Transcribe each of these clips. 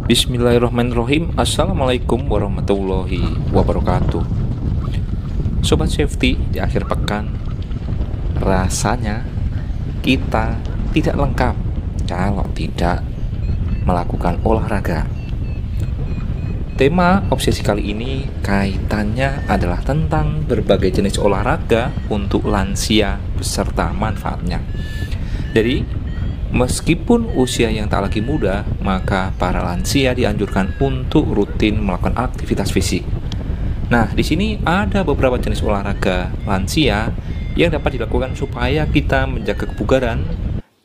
Bismillahirrahmanirrahim. Assalamualaikum warahmatullahi wabarakatuh. Sobat Safety, di akhir pekan rasanya kita tidak lengkap kalau tidak melakukan olahraga. Tema obsesi kali ini kaitannya adalah tentang berbagai jenis olahraga untuk lansia beserta manfaatnya. Jadi meskipun usia yang tak lagi muda, maka para lansia dianjurkan untuk rutin melakukan aktivitas fisik. Nah, di sini ada beberapa jenis olahraga lansia yang dapat dilakukan supaya kita menjaga kebugaran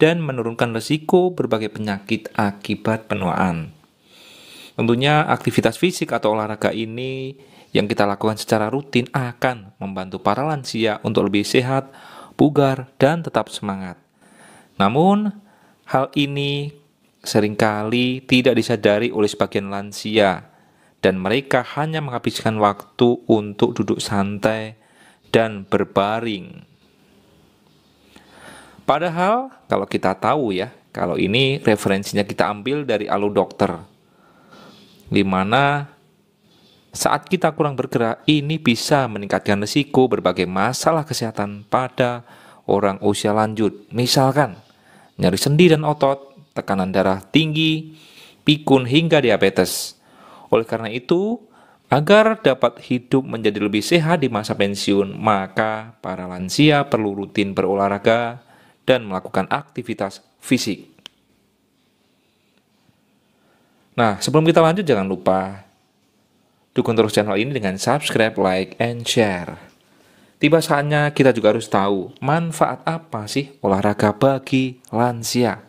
dan menurunkan risiko berbagai penyakit akibat penuaan. Tentunya aktivitas fisik atau olahraga ini yang kita lakukan secara rutin akan membantu para lansia untuk lebih sehat, bugar, dan tetap semangat. Namun, hal ini seringkali tidak disadari oleh sebagian lansia dan mereka hanya menghabiskan waktu untuk duduk santai dan berbaring. Padahal kalau kita tahu ya, kalau ini referensinya kita ambil dari Allo Dokter, di mana saat kita kurang bergerak ini bisa meningkatkan risiko berbagai masalah kesehatan pada orang usia lanjut. Misalkan nyeri sendi dan otot, tekanan darah tinggi, pikun hingga diabetes. Oleh karena itu, agar dapat hidup menjadi lebih sehat di masa pensiun, maka para lansia perlu rutin berolahraga dan melakukan aktivitas fisik. Nah, sebelum kita lanjut jangan lupa dukung terus channel ini dengan subscribe, like, and share. Tiba saatnya kita juga harus tahu manfaat apa sih olahraga bagi lansia.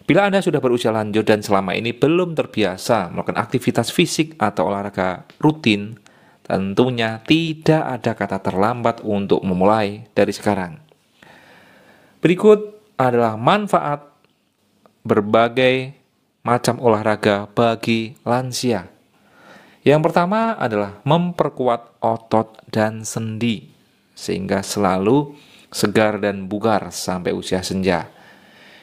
Bila Anda sudah berusia lanjut dan selama ini belum terbiasa melakukan aktivitas fisik atau olahraga rutin, tentunya tidak ada kata terlambat untuk memulai dari sekarang. Berikut adalah manfaat berbagai macam olahraga bagi lansia. Yang pertama adalah memperkuat otot dan sendi, sehingga selalu segar dan bugar sampai usia senja.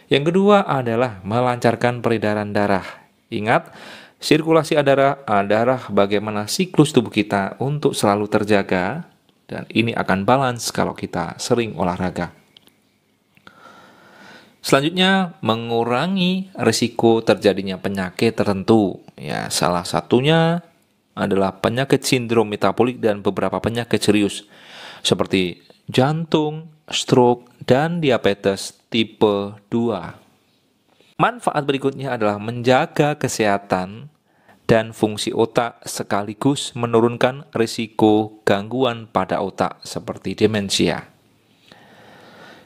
Yang kedua adalah melancarkan peredaran darah. Ingat, sirkulasi darah bagaimana siklus tubuh kita untuk selalu terjaga, dan ini akan balance kalau kita sering olahraga. Selanjutnya, mengurangi risiko terjadinya penyakit tertentu. Ya, salah satunya adalah penyakit sindrom metabolik dan beberapa penyakit serius seperti jantung, stroke, dan diabetes tipe 2. Manfaat berikutnya adalah menjaga kesehatan dan fungsi otak sekaligus menurunkan risiko gangguan pada otak seperti demensia.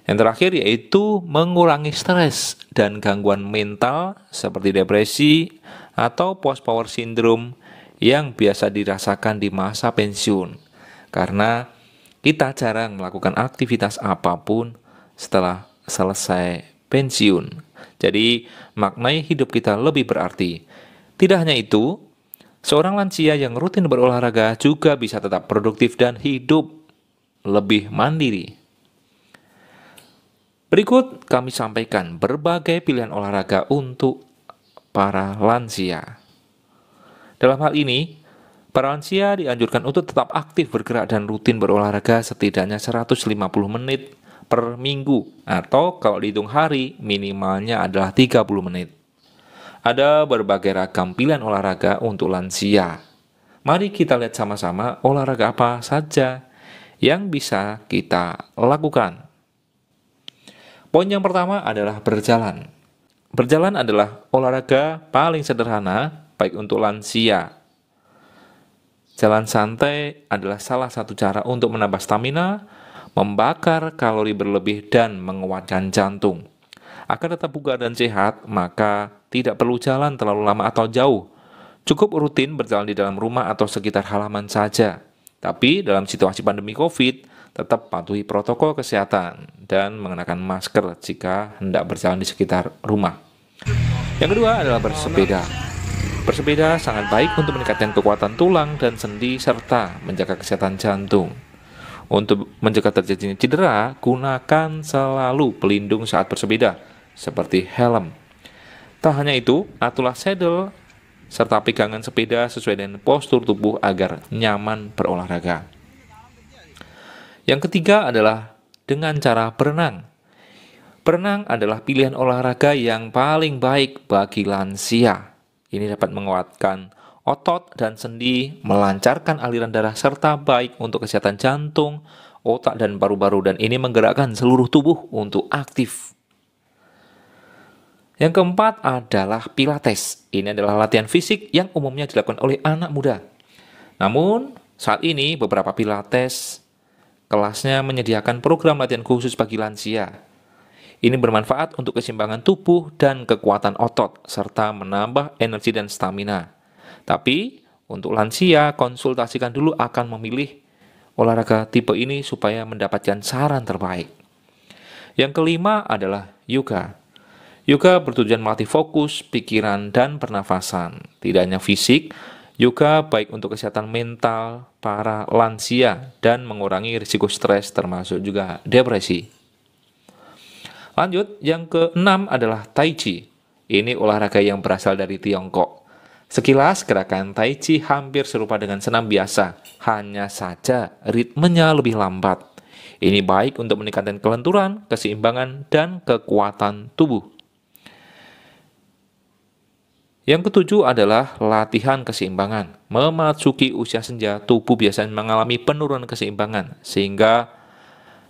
Yang terakhir yaitu mengurangi stres dan gangguan mental seperti depresi atau post-power syndrome yang biasa dirasakan di masa pensiun, karena kita jarang melakukan aktivitas apapun setelah selesai pensiun. Jadi, maknai hidup kita lebih berarti. Tidak hanya itu, seorang lansia yang rutin berolahraga juga bisa tetap produktif dan hidup lebih mandiri. Berikut kami sampaikan berbagai pilihan olahraga untuk para lansia. Dalam hal ini, para lansia dianjurkan untuk tetap aktif bergerak dan rutin berolahraga setidaknya 150 menit per minggu, atau kalau dihitung hari minimalnya adalah 30 menit. Ada berbagai ragam pilihan olahraga untuk lansia. Mari kita lihat sama-sama olahraga apa saja yang bisa kita lakukan. Poin yang pertama adalah berjalan. Berjalan adalah olahraga paling sederhana baik untuk lansia. Jalan santai adalah salah satu cara untuk menambah stamina, membakar kalori berlebih, dan menguatkan jantung. Agar tetap bugar dan sehat, maka tidak perlu jalan terlalu lama atau jauh. Cukup rutin berjalan di dalam rumah atau sekitar halaman saja. Tapi dalam situasi pandemi COVID, tetap patuhi protokol kesehatan dan mengenakan masker jika hendak berjalan di sekitar rumah. Yang kedua adalah bersepeda. Bersepeda sangat baik untuk meningkatkan kekuatan tulang dan sendi serta menjaga kesehatan jantung. Untuk mencegah terjadinya cedera, gunakan selalu pelindung saat bersepeda, seperti helm. Tak hanya itu, aturlah saddle serta pegangan sepeda sesuai dengan postur tubuh agar nyaman berolahraga. Yang ketiga adalah dengan cara berenang. Berenang adalah pilihan olahraga yang paling baik bagi lansia. Ini dapat menguatkan otot dan sendi, melancarkan aliran darah, serta baik untuk kesehatan jantung, otak, dan paru-paru, dan ini menggerakkan seluruh tubuh untuk aktif. Yang keempat adalah Pilates. Ini adalah latihan fisik yang umumnya dilakukan oleh anak muda. Namun, saat ini beberapa Pilates kelasnya menyediakan program latihan khusus bagi lansia. Ini bermanfaat untuk keseimbangan tubuh dan kekuatan otot, serta menambah energi dan stamina. Tapi, untuk lansia, konsultasikan dulu akan memilih olahraga tipe ini supaya mendapatkan saran terbaik. Yang kelima adalah yoga. Yoga bertujuan melatih fokus, pikiran, dan pernafasan. Tidak hanya fisik, yoga baik untuk kesehatan mental para lansia dan mengurangi risiko stres termasuk juga depresi. Lanjut, yang keenam adalah Tai Chi. Ini olahraga yang berasal dari Tiongkok. Sekilas, gerakan Tai Chi hampir serupa dengan senam biasa, hanya saja ritmenya lebih lambat. Ini baik untuk meningkatkan kelenturan, keseimbangan, dan kekuatan tubuh. Yang ketujuh adalah latihan keseimbangan. Memasuki usia senja, tubuh biasanya mengalami penurunan keseimbangan, sehingga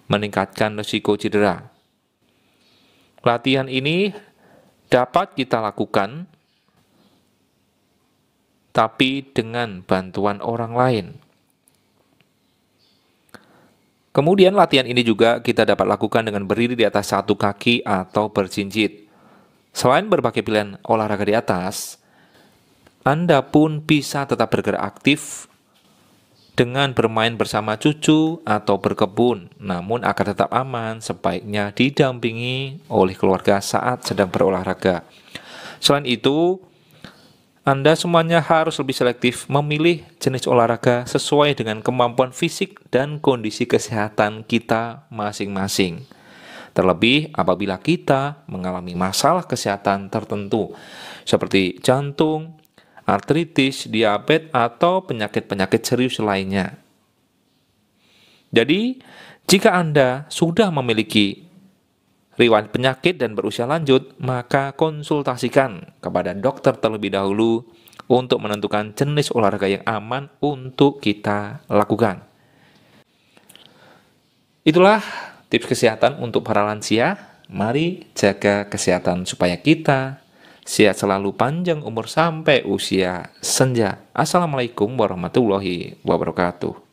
meningkatkan risiko cedera. Latihan ini dapat kita lakukan, tapi dengan bantuan orang lain. Kemudian latihan ini juga kita dapat lakukan dengan berdiri di atas satu kaki atau berjinjit. Selain berbagai pilihan olahraga di atas, Anda pun bisa tetap bergerak aktif dengan bermain bersama cucu atau berkebun, namun agar tetap aman, sebaiknya didampingi oleh keluarga saat sedang berolahraga. Selain itu, Anda semuanya harus lebih selektif memilih jenis olahraga sesuai dengan kemampuan fisik dan kondisi kesehatan kita masing-masing. Terlebih apabila kita mengalami masalah kesehatan tertentu, seperti jantung, artritis, diabetes, atau penyakit-penyakit serius lainnya. Jadi, jika Anda sudah memiliki riwayat penyakit dan berusia lanjut, maka konsultasikan kepada dokter terlebih dahulu untuk menentukan jenis olahraga yang aman untuk kita lakukan. Itulah tips kesehatan untuk para lansia. Mari jaga kesehatan supaya kita sehat selalu, panjang umur sampai usia senja. Assalamualaikum warahmatullahi wabarakatuh.